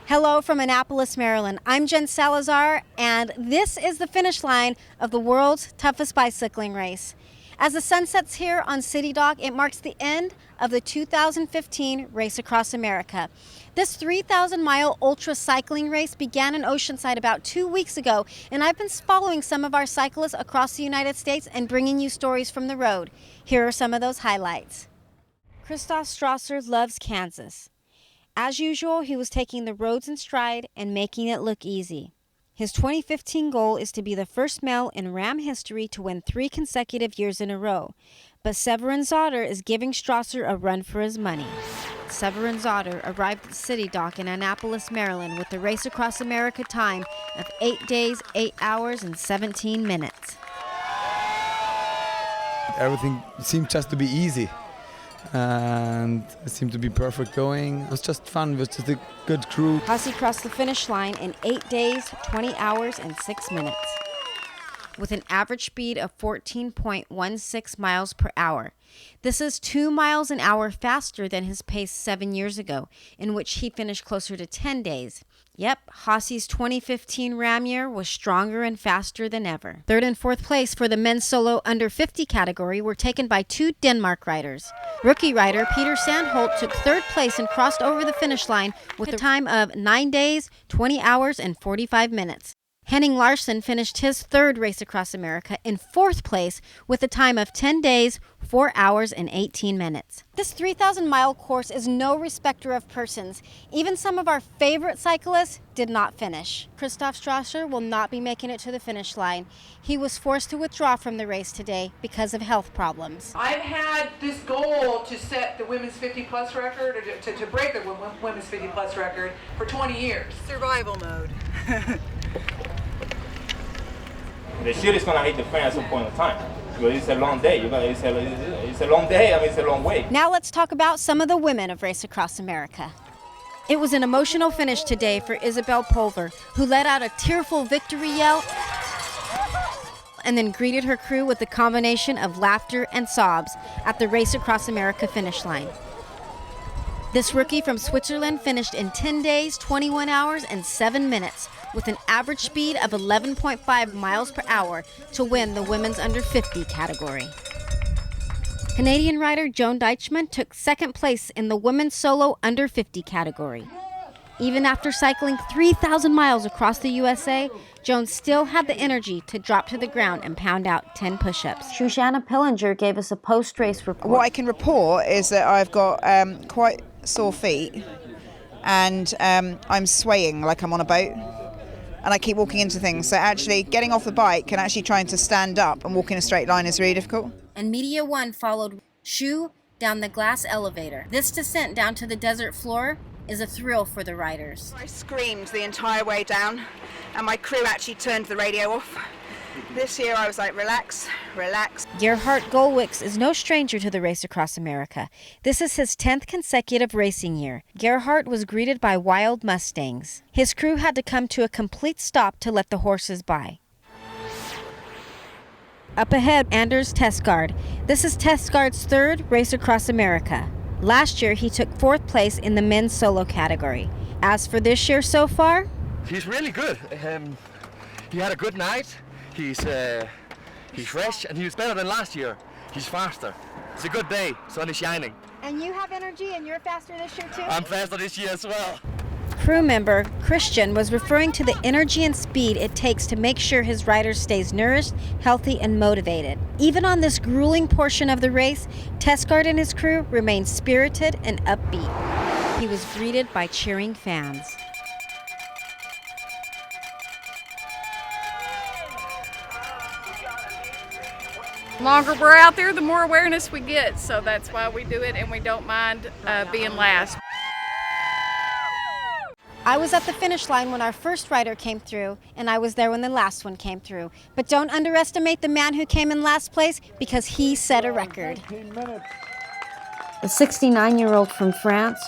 Hello from Annapolis, Maryland. I'm Jen Salazar, and this is the finish line of the world's toughest bicycling race. As the sun sets here on City Dock, it marks the end of the 2015 Race Across America. This 3,000-mile ultra cycling race began in Oceanside about 2 weeks ago, and I've been following some of our cyclists across the United States and bringing you stories from the road. Here are some of those highlights. Christoph Strasser loves Kansas. As usual, he was taking the roads in stride and making it look easy. His 2015 goal is to be the first male in RAAM history to win 3 consecutive years in a row. But Severin Zotter is giving Strasser a run for his money. Severin Zotter arrived at the City Dock in Annapolis, Maryland with the Race Across America time of 8 days, 8 hours, and 17 minutes. Everything seemed just to be easy. And it seemed to be perfect going. It was just fun. It was just a good crew. Hossey crossed the finish line in 8 days, 20 hours, and 6 minutes, with an average speed of 14.16 miles per hour. This is 2 miles an hour faster than his pace 7 years ago, in which he finished closer to 10 days. Yep, Hossey's 2015 RAAM year was stronger and faster than ever. Third and fourth place for the men's solo under 50 category were taken by 2 Denmark riders. Rookie rider Peter Sandholt took third place and crossed over the finish line with a time of 9 days, 20 hours, and 45 minutes. Henning Larsson finished his third Race Across America in fourth place with a time of 10 days, 4 hours, and 18 minutes. This 3,000-mile course is no respecter of persons. Even some of our favorite cyclists did not finish. Christoph Strasser will not be making it to the finish line. He was forced to withdraw from the race today because of health problems. I've had this goal to set the women's 50-plus record, or to break the women's 50-plus record for 20 years. Survival mode. The shit is gonna hit the fan at some point in time. But it's a long day. It's a long day. I mean, it's a long way. Now let's talk about some of the women of Race Across America. It was an emotional finish today for Isabel Pulver, who let out a tearful victory yell and then greeted her crew with a combination of laughter and sobs at the Race Across America finish line. This rookie from Switzerland finished in 10 days, 21 hours, and 7 minutes, with an average speed of 11.5 miles per hour to win the women's under 50 category. Canadian rider Joan Deichmann took second place in the women's solo under 50 category. Even after cycling 3,000 miles across the USA, Joan still had the energy to drop to the ground and pound out 10 push-ups. Shoshana Pillinger gave us a post-race report. What I can report is that I've got quite sore feet, and I'm swaying like I'm on a boat, and I keep walking into things. So actually getting off the bike and actually trying to stand up and walk in a straight line is really difficult. And Media One followed Shu down the glass elevator. This descent down to the desert floor is a thrill for the riders. I screamed the entire way down, and my crew actually turned the radio off. This year I was like, relax, relax. Gerhard Golwix is no stranger to the Race Across America. This is his 10th consecutive racing year. Gerhard was greeted by wild Mustangs. His crew had to come to a complete stop to let the horses by. Up ahead, Anders Testgaard. This is Testgaard's third Race Across America. Last year, he took fourth place in the men's solo category. As for this year so far? He's really good. He had a good night. He's fresh, and he was better than last year. He's faster. It's a good day. Sun is shining. And you have energy, and you're faster this year too? I'm faster this year as well. Crew member Christian was referring to the energy and speed it takes to make sure his rider stays nourished, healthy, and motivated. Even on this grueling portion of the race, Testgaard and his crew remained spirited and upbeat. He was greeted by cheering fans. The longer we're out there, the more awareness we get, so that's why we do it, and we don't mind being last. I was at the finish line when our first rider came through, and I was there when the last one came through. But don't underestimate the man who came in last place, because he set a record. The 69-year-old from France,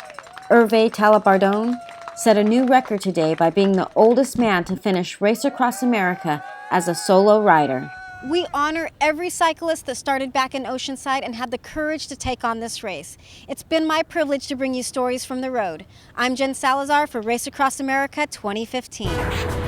Hervé Talabardone, set a new record today by being the oldest man to finish Race Across America as a solo rider. We honor every cyclist that started back in Oceanside and had the courage to take on this race. It's been my privilege to bring you stories from the road. I'm Jen Salazar for Race Across America 2015.